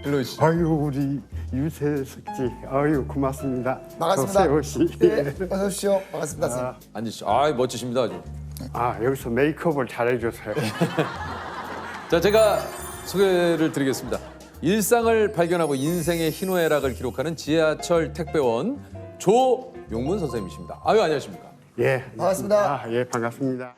일로 오시죠. 아유 우리 유세석 씨, 아유 고맙습니다. 반갑습니다. 조세호 씨. 네, 어서 오십시오. 반갑습니다, 선생님. 앉으시죠. 아, 멋지십니다 아주. 아 여기서 메이크업을 잘해줘서요. 자, 제가 소개를 드리겠습니다. 일상을 발견하고 인생의 희노애락을 기록하는 지하철 택배원 조용문 선생님이십니다. 아유, 안녕하십니까? 예, 반갑습니다. 아, 예, 반갑습니다.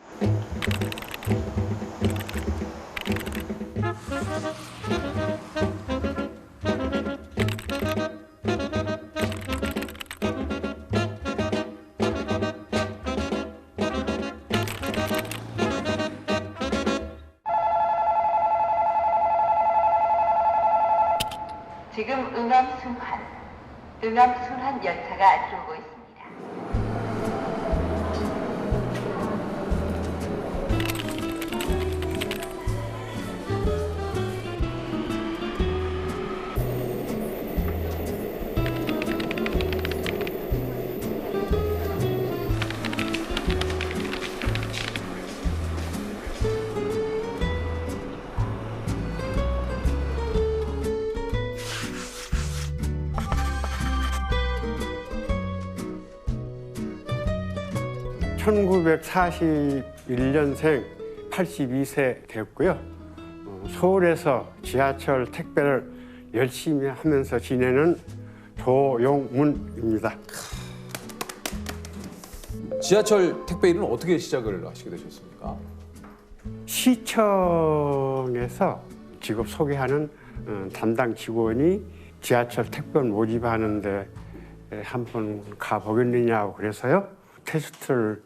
지금 응암순환 열차가 들어오고 있습니다. (1941년생) 82세 되었고요. 서울에서 지하철 택배를 열심히 하면서 지내는 조용문입니다. 지하철 택배 일은 어떻게 시작을 하시게 되셨습니까? 시청에서 직업 소개하는 담당 직원이 지하철 택배를 모집하는데 한번 가보겠느냐고 그래서요. 테스트를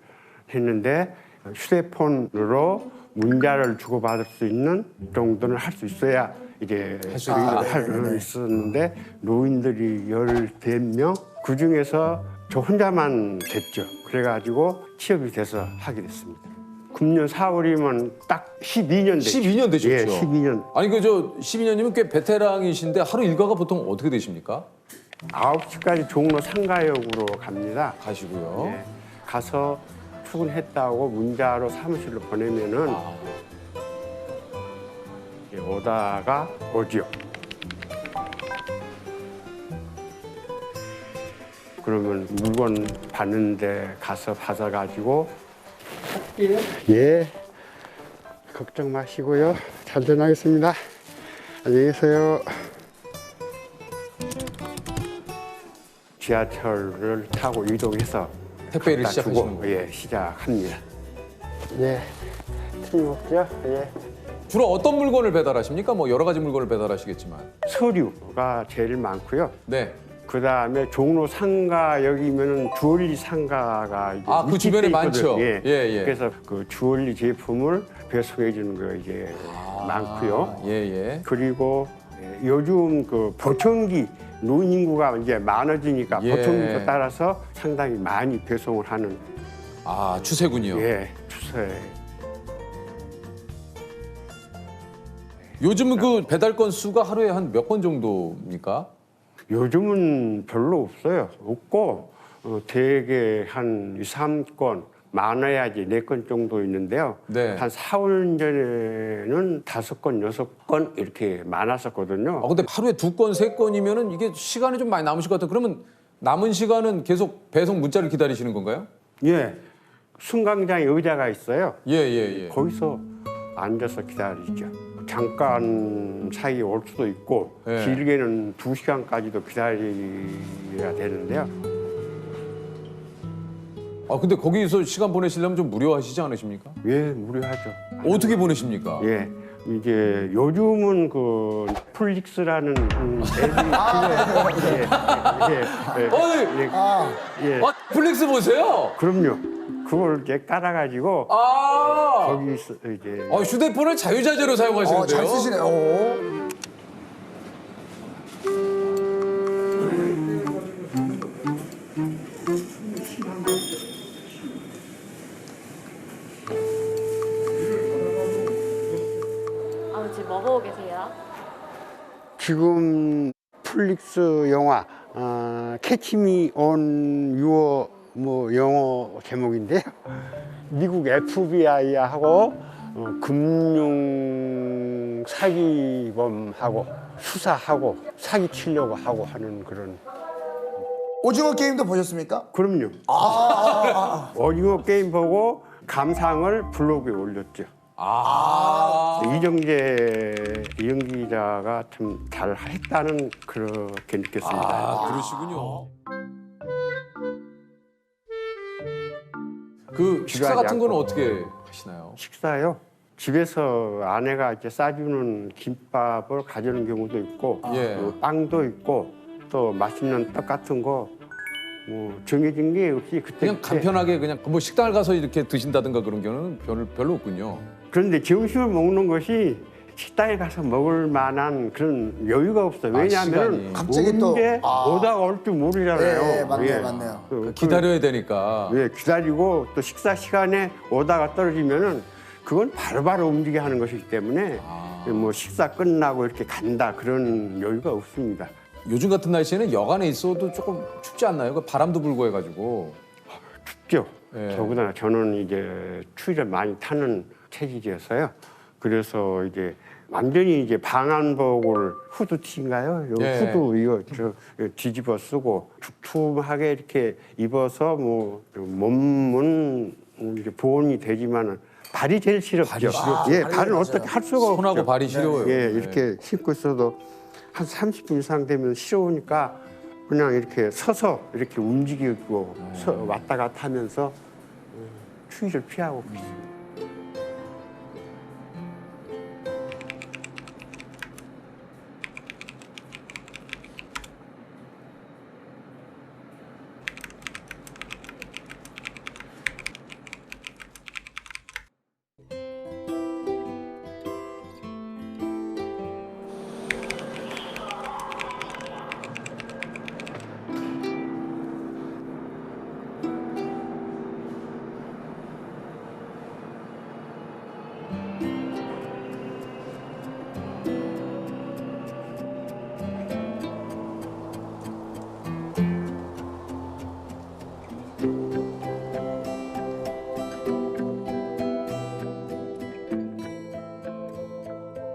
했는데 휴대폰으로 문자를 주고받을 수 있는 정도는 할 수 있어야 이제 할 수 있었는데 노인들이 12명 그중에서 저 혼자만 됐죠. 그래가지고 취업이 돼서 하게 됐습니다. 금년 4월이면 딱 12년 됐죠. 12년 되셨죠? 예, 12년. 아니, 저 12년이면 꽤 베테랑이신데 하루 일과가 보통 어떻게 되십니까? 9시까지 종로 상가역으로 갑니다. 가시고요. 예, 가서 출근했다고 문자로 사무실로 보내면은 오다가 오지요. 그러면 물건 받는데 가서 받아가지고 예, 걱정 마시고요. 잘 전하겠습니다. 안녕히 계세요. 지하철을 타고 이동해서 택배 일을 갖다 시작하시는 주고, 거예요? 예, 시작합니다. 예, 틀림없죠. 예. 주로 어떤 물건을 배달하십니까? 뭐 여러 가지 물건을 배달하시겠지만. 서류가 제일 많고요. 네. 그 다음에 종로 상가역이면은 주얼리 상가가 이제 아, 그 밀집돼 주변에 있거든. 많죠. 예. 예, 예. 그래서 그 주얼리 제품을 배송해 주는 거 이제 많고요. 예, 예. 그리고 요즘 그 보청기 노인 인구가 이제 많아지니까 예. 보청기에 따라서 상당히 많이 배송을 하는 아, 추세군요. 예, 추세. 요즘은 그 배달 건수가 하루에 한 몇 건 정도입니까? 요즘은 별로 없어요. 없고 대개 한 2, 3건 많아야지 4건 정도 있는데요. 네. 한 4, 5년 전에는 5건, 6건 이렇게 많았었거든요. 아, 근데 하루에 2건, 3건이면은 이게 시간이 좀 많이 남으실 것 같아요. 그러면 남은 시간은 계속 배송 문자를 기다리시는 건가요? 예, 승강장에 의자가 있어요. 예, 예, 예. 거기서 앉아서 기다리죠. 잠깐 사이에 올 수도 있고 예. 길게는 2시간까지도 기다려야 되는데요. 아, 근데 거기서 시간 보내시려면 좀 무료하시지 않으십니까? 예, 무료하죠. 어떻게 보내십니까? 예, 이제 요즘은 그 넷플릭스라는 앱이 어이! 예, 플렉스 보세요? 그럼요. 그걸 이제 깔아가지고 아! 거기서 이제 휴대폰을 자유자재로 사용하시는데요? 잘 쓰시네요. 아버지 뭐 보고 계세요? 지금 넷플릭스 영화 캐치미 온 유어 뭐 영어 제목인데요. 미국 FBI하고 금융 사기범하고 수사하고 사기 치려고 하고 하는 그런. 오징어 게임도 보셨습니까? 그럼요. 오징어 게임 보고 감상을 블로그에 올렸죠. 이정재 연기자가 참 잘했다는 그렇게 느꼈습니다. 그러시군요. 그 식사 같은 거는 어떻게 하시나요? 식사요. 집에서 아내가 이제 싸주는 김밥을 가져오는 경우도 있고, 예. 빵도 있고, 또 맛있는 떡 같은 거, 뭐 정해진 게 없이 그때 그냥 간편하게 그냥 뭐 식당을 가서 이렇게 드신다든가 그런 경우는 별로 없군요. 그런데 점심을 먹는 것이 식당에 가서 먹을 만한 그런 여유가 없어요. 왜냐하면 시간이. 갑자기 또- 언제 오다가 올 줄 모르잖아요. 네, 맞네요, 맞네요. 기다려야 되니까. 기다리고 또 식사 시간에 오다가 떨어지면은 그건 바로바로 움직여 하는 것이기 때문에 뭐 식사 끝나고 이렇게 간다 그런 여유가 없습니다. 요즘 같은 날씨에는 여간에 있어도 조금 춥지 않나요? 그 바람도 불고 해가지고. 춥죠. 예. 더구나 저는 이제 추위를 많이 타는 체질이어서요. 그래서 이제 완전히 이제 방한복을 후드티인가요? 요 예. 후드 이거 뒤집어 쓰고 두툼하게 이렇게 입어서 뭐 몸은 이제 보온이 되지만은 발이 제일 시렵죠. 발이 시렵죠. 예, 발이 발은 맞아요. 어떻게 할 수가 손하고 없죠. 발이 시려워요. 예, 이렇게 신고 있어도 한 30분 이상 되면 시려우니까 그냥 이렇게 서서 이렇게 움직이고 왔다 갔다 하면서 추위를 피하고 있습니다.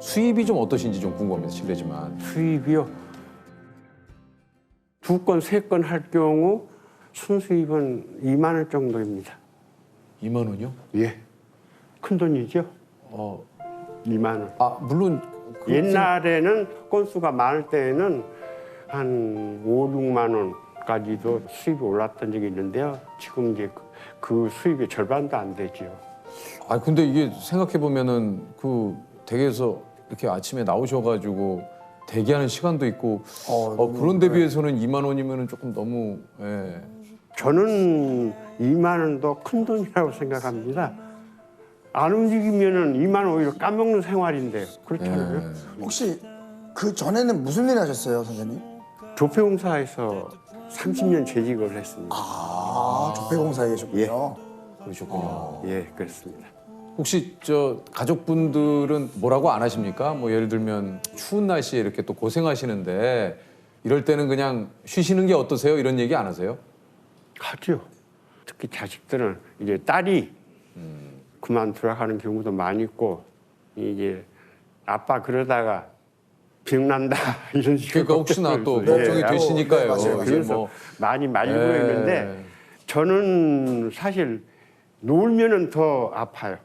수입이 좀 어떠신지 좀 궁금합니다. 실례지만. 수입이요. 2건, 3건 할 경우 순수입은 2만 원 정도입니다. 2만 원이요? 예. 큰 돈이죠. 어, 2만 원. 물론 그 옛날에는 건수가 많을 때에는 한 5, 6만 원까지도 수입이 올랐던 적이 있는데요. 지금 이제 그 수입의 절반도 안 되죠. 근데 이게 생각해 보면은 그 댁에서 이렇게 아침에 나오셔가지고 대기하는 시간도 있고 그런 데 비해서는 2만 원이면은 조금 너무 예. 저는 2만 원도 큰 돈이라고 생각합니다. 안 움직이면은 2만 원 오히려 까먹는 생활인데 그렇잖아요. 혹시 그 전에는 무슨 일 하셨어요, 선생님? 조폐공사에서 30년 재직을 했습니다. 조폐공사에 계셨군요. 그러셨군요. 예, 그렇습니다. 혹시 저 가족분들은 뭐라고 안 하십니까? 뭐 예를 들면 추운 날씨에 이렇게 또 고생하시는데 이럴 때는 그냥 쉬시는 게 어떠세요? 이런 얘기 안 하세요? 하죠. 특히 자식들은 이제 딸이 그만 돌아가는 경우도 많이 있고 이게 아빠 그러다가 병난다 이런 식으로 그러니까 혹시나 또 걱정을 걱정이 해서. 되시니까요. 네, 맞아요. 이게 그래서 뭐 많이 말리고 예. 했는데 저는 사실 놀면은 더 아파요.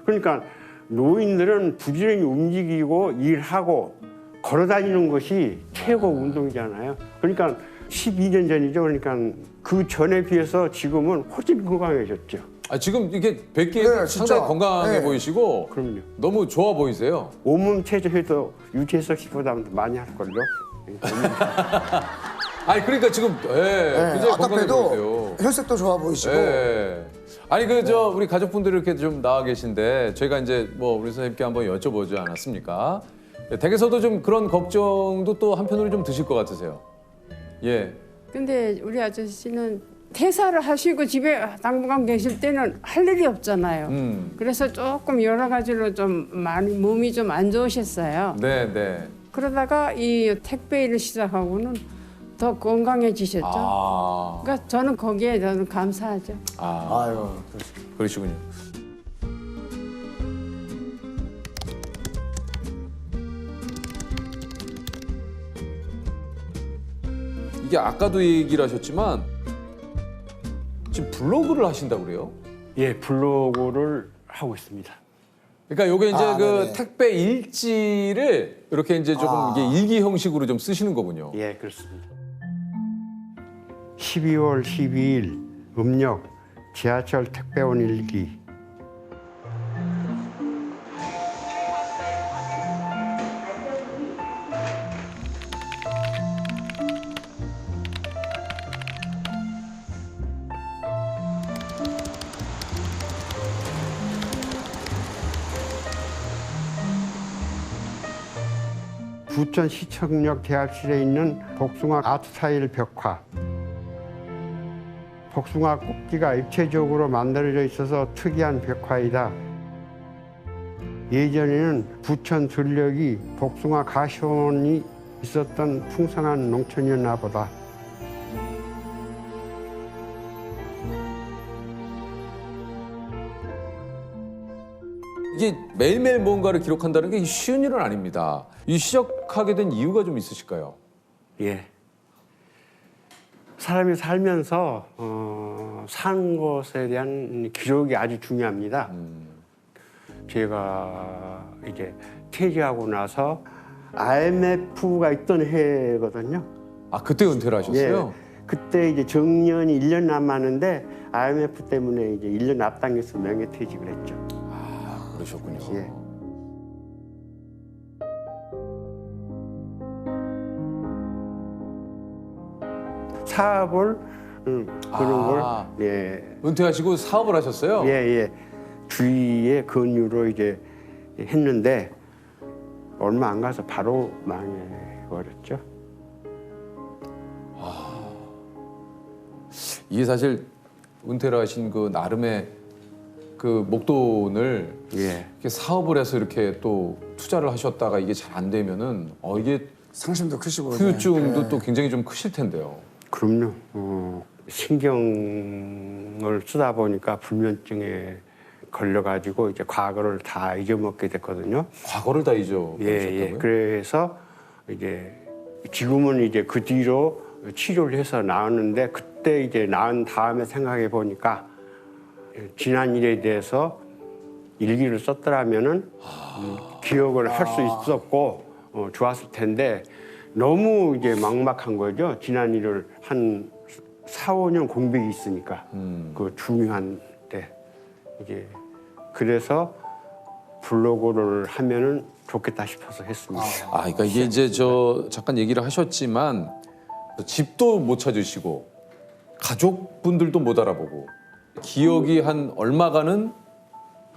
그러니까 노인들은 부지런히 움직이고 일하고 걸어다니는 것이 최고 운동이잖아요. 그러니까 12년 전이죠. 그러니까 그 전에 비해서 지금은 훨씬 건강해졌죠. 지금 이게 뵙기에 네, 진짜. 상당히 건강해 네. 보이시고 그럼요. 너무 좋아 보이세요. 온몸 체조해도 유재석 씨보다 많이 할걸요. 그러니까 지금 굉장히 아까 건강해 봬도 보이세요. 혈색도 좋아 보이시고. 예. 우리 가족분들이 이렇게 좀 나와 계신데 저희가 이제 뭐 우리 선생님께 한번 여쭤보지 않았습니까? 댁에서도 좀 그런 걱정도 또 한편으로 좀 드실 것 같으세요. 예. 근데 우리 아저씨는 퇴사를 하시고 집에 당분간 계실 때는 할 일이 없잖아요. 그래서 조금 여러 가지로 좀 많이 몸이 좀 안 좋으셨어요. 네, 네. 그러다가 이 택배 일을 시작하고는 더 건강해지셨죠. 그러니까 저는 거기에 저는 감사하죠. 아유, 그러시군요. 이게 아까도 얘기를 하셨지만 지금 블로그를 하신다고 그래요? 예, 블로그를 하고 있습니다. 그러니까 요게 이제 그 네네. 택배 일지를 이렇게 이제 조금 이게 일기 형식으로 좀 쓰시는 거군요. 예, 그렇습니다. 12월 12일 음력 지하철 택배원 일기. 부천 시청역 대합실에 있는 복숭아 아트타일 벽화. 복숭아 꼭지가 입체적으로 만들어져 있어서 특이한 벽화이다. 예전에는 부천 전력이 복숭아 가시원이 있었던 풍성한 농촌이었나 보다. 이게 매일매일 뭔가를 기록한다는 게 쉬운 일은 아닙니다. 이 시작하게 된 이유가 좀 있으실까요? 예. 사람이 살면서 산 것에 대한 기록이 아주 중요합니다. 제가 이제 퇴직하고 나서 IMF가 있던 해거든요. 아, 그때 은퇴를 하셨어요? 예. 그때 이제 정년이 1년 남았는데 IMF 때문에 이제 1년 앞당겨서 명예퇴직을 했죠. 아, 그러셨군요. 예. 사업을 그런 아. 걸 예. 은퇴하시고 사업을 하셨어요? 예, 예. 주위의 권유로 이제 했는데 얼마 안 가서 바로 망해버렸죠. 이게 사실 은퇴를 하신 그 나름의 그 목돈을 예. 이렇게 사업을 해서 이렇게 또 투자를 하셨다가 이게 잘 안 되면은 이게 상심도 크시고. 후유증도 네. 또 굉장히 좀 크실 텐데요. 그럼요. 신경을 쓰다 보니까 불면증에 걸려가지고 이제 과거를 다 잊어먹게 됐거든요. 과거를 다 잊어버리셨다고요? 예, 예. 그래서 이제 지금은 이제 그 뒤로 치료를 해서 나았는데 그때 이제 나은 다음에 생각해 보니까 지난 일에 대해서 일기를 썼더라면은 기억을 할 수 있었고 좋았을 텐데 너무 이제 막막한 거죠. 지난 일을 한 4, 5년 공백이 있으니까 그 중요한 때 이게 그래서 블로그를 하면은 좋겠다 싶어서 했습니다. 아, 그러니까 이게 이제 저 잠깐 얘기를 하셨지만 집도 못 찾으시고 가족분들도 못 알아보고 기억이 한 얼마간은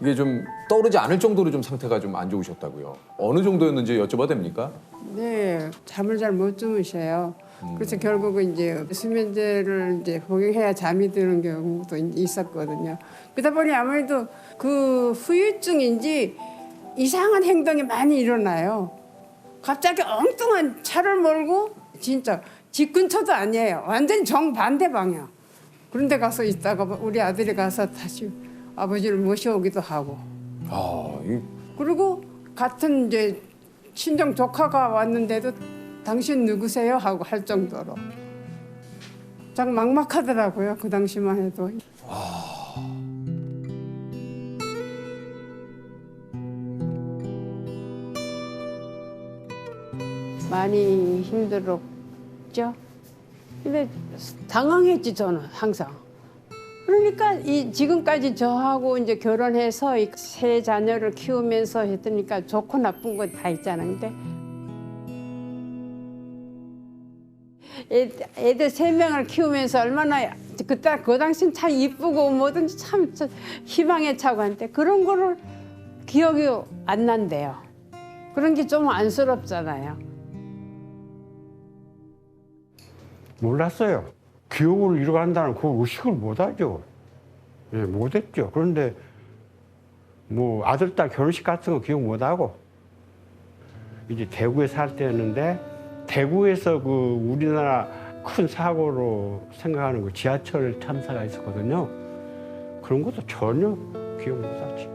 이게 좀 떠오르지 않을 정도로 좀 상태가 좀 안 좋으셨다고요. 어느 정도였는지 여쭤봐도 됩니까? 네, 잠을 잘 못 주무셔요. 그래서 결국은 이제 수면제를 이제 복용해야 잠이 드는 경우도 있었거든요. 그러다 보니 아무래도 그 후유증인지 이상한 행동이 많이 일어나요. 갑자기 엉뚱한 차를 몰고 진짜 집 근처도 아니에요. 완전 정반대 방향. 그런데 가서 있다가 우리 아들이 가서 다시 아버지를 모셔오기도 하고. 아, 그리고 같은 이제 친정 조카가 왔는데도 당신 누구세요? 하고 할 정도로 참 막막하더라고요. 그 당시만 해도. 많이 힘들었죠. 근데 당황했지 저는 항상. 그러니까 지금까지 저하고 이제 결혼해서 이 세 자녀를 키우면서 했으니까 좋고 나쁜 거 다 있잖아요. 근데 애들 3명을 키우면서 얼마나 그 당시는 참 이쁘고 뭐든지 참 희망에 차고 한데 그런 거를 기억이 안 난대요. 그런 게 좀 안쓰럽잖아요. 몰랐어요. 기억을 잃어간다는 그 의식을 못하죠. 예, 못했죠. 그런데 뭐 아들, 딸 결혼식 같은 거 기억 못하고 이제 대구에 살 때였는데 대구에서 그 우리나라 큰 사고로 생각하는 그 지하철 참사가 있었거든요. 그런 것도 전혀 기억 못하지.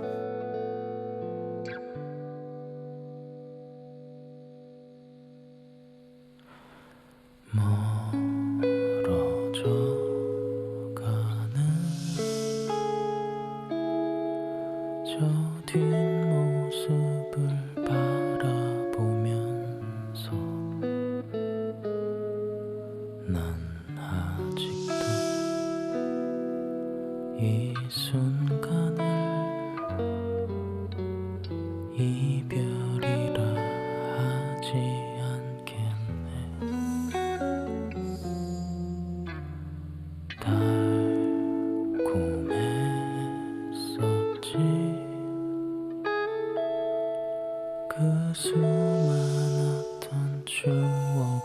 추억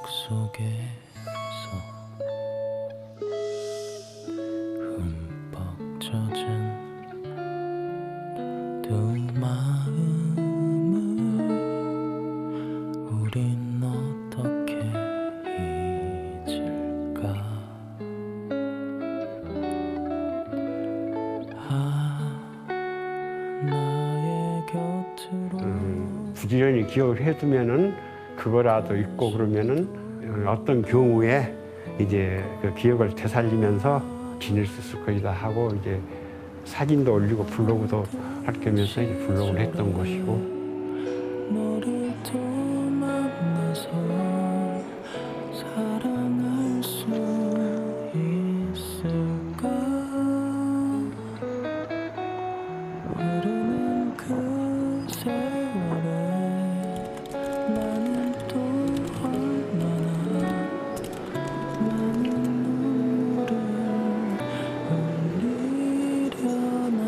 속에서 흠뻑 젖은 두 마음을 우린 어떻게 잊을까. 나의 곁으로 부지런히 기억을 해두면은 그거라도 있고 그러면은 어떤 경우에 이제 그 기억을 되살리면서 지낼 수 있을 것이다 하고 이제 사진도 올리고 블로그도 할 겸해서 이제 블로그를 했던 것이고. 너를 또 만나서 사랑할 수 있을까. 흐르는 그 세월에 나는 또 얼마나 많은 눈물을 흘리려나.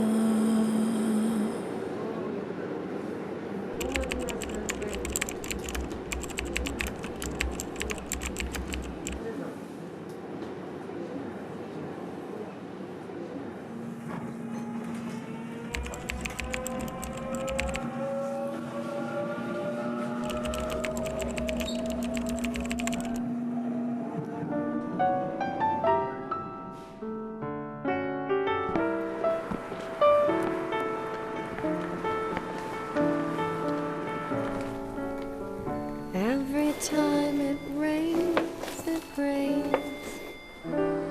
Every time it rains,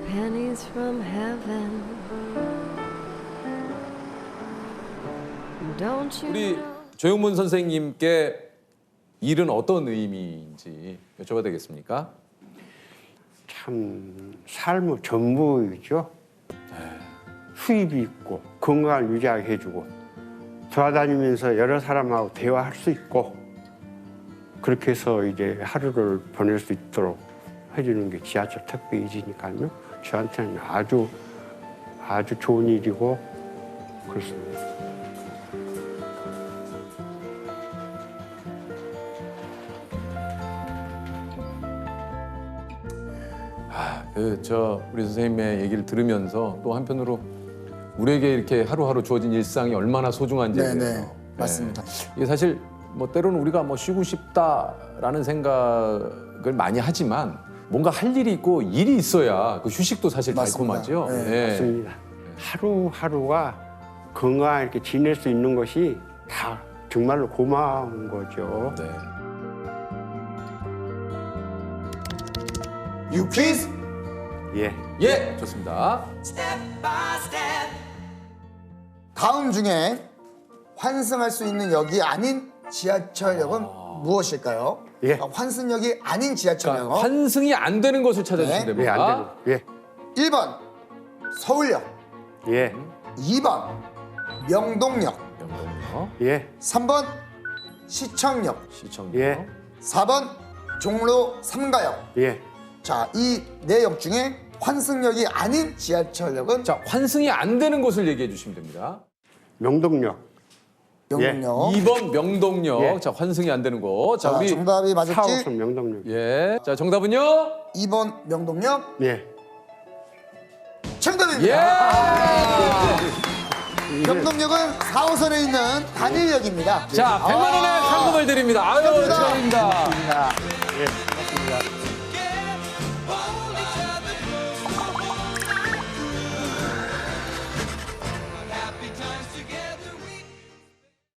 pennies from heaven. Don't you 우리 know? 조용문 선생님께 일은 어떤 의미인지 여쭤봐도 되겠습니까? 참 삶의 전부이죠. 수입이 있고 건강을 유지하게 해주고 돌아다니면서 여러 사람하고 대화할 수 있고 그렇게 해서 이제 하루를 보낼 수 있도록 해주는 게 지하철 택배 일이니까요. 저한테는 아주 좋은 일이고 그렇습니다. 우리 선생님의 얘기를 들으면서 또 한편으로 우리에게 이렇게 하루하루 주어진 일상이 얼마나 소중한지를 네네, 맞습니다. 이게 사실 뭐 때로는 우리가 뭐 쉬고 싶다라는 생각을 많이 하지만 뭔가 할 일이 있고 일이 있어야 그 휴식도 사실 맞습니다. 달콤하죠. 네. 예. 맞습니다. 하루하루가 건강하게 이렇게 지낼 수 있는 것이 다 정말로 고마운 거죠. 네. 유퀴즈 예. 예, 좋습니다. 다음 중에 환승할 수 있는 역이 아닌 지하철역은 무엇일까요? 예. 환승역이 아닌 자, 지하철역은 환승이 안 되는 것을 찾아주시면 네. 됩니다. 예, 안 되는. 1번 서울역, 예. 2번 명동역, 영동역, 예. 3번 시청역, 시청역. 예. 4번 종로 3가역. 예. 자, 이 네 역 중에 환승역이 아닌 지하철역은 자, 환승이 안 되는 곳을 얘기해 주시면 됩니다. 명동역. 명동역. 2번 명동역. 예. 자, 환승이 안 되는 곳. 자, 자, 우리 정답이 맞을지 4호선 명동역. 예. 자, 정답은요? 2번 명동역 예. 정답입니다. 예. 명동역은 4호선에 있는 단일역입니다. 자, 100만 원의 상금을 드립니다. 아유, 축하드립니다. 축하드립니다. 예. 맞습니다.